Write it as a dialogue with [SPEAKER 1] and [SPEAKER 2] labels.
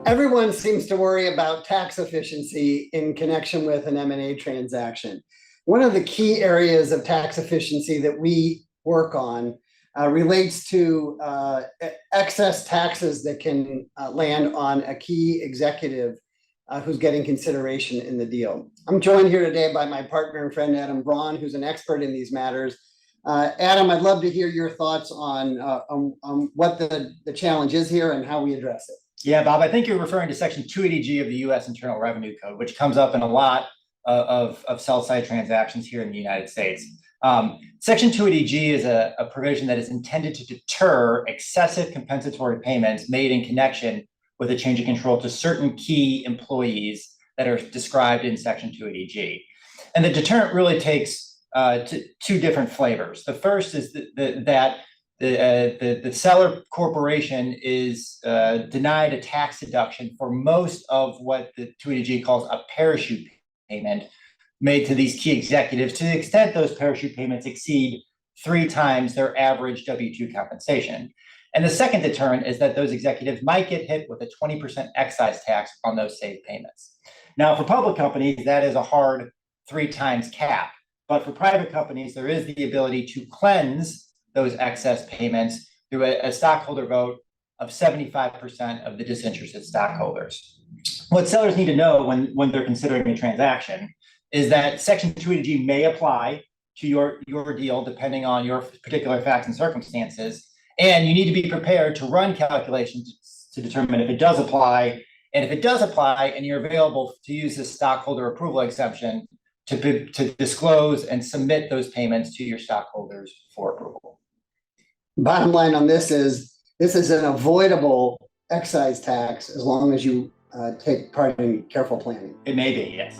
[SPEAKER 1] Everyone seems to worry about tax efficiency in connection with an M&A transaction. One of the key areas of tax efficiency that we work on relates to excess taxes that can land on a key executive who's getting consideration in the deal. I'm joined here today by my partner and friend, Adam Bryan, who's an expert in these matters. Adam, I'd love to hear your thoughts on what the challenge is here and how we address it.
[SPEAKER 2] Yeah, Bob, I think you're referring to Section 280G of the U.S. Internal Revenue Code, which comes up in a lot of sell-side transactions here in the United States. Section 280G is a provision that is intended to deter excessive compensatory payments made in connection with a change of control to certain key employees that are described in Section 280G. And the deterrent really takes two different flavors. The first is that the seller corporation is denied a tax deduction for most of what the 280G calls a parachute payment made to these key executives, to the extent those parachute payments exceed 3 times their average W-2 compensation. And the second deterrent is that those executives might get hit with a 20% excise tax on those saved payments. Now, for public companies, that is a hard 3 times cap. But for private companies, there is the ability to cleanse those excess payments through a stockholder vote of 75% of the disinterested stockholders. What sellers need to know when they're considering a transaction is that Section 280G may apply to your deal depending on your particular facts and circumstances, and you need to be prepared to run calculations to determine if it does apply, and if it does apply and you're available to use this stockholder approval exemption to disclose and submit those payments to your stockholders for approval.
[SPEAKER 1] Bottom line on this is an avoidable excise tax as long as you take part in careful planning.
[SPEAKER 2] It may be, yes.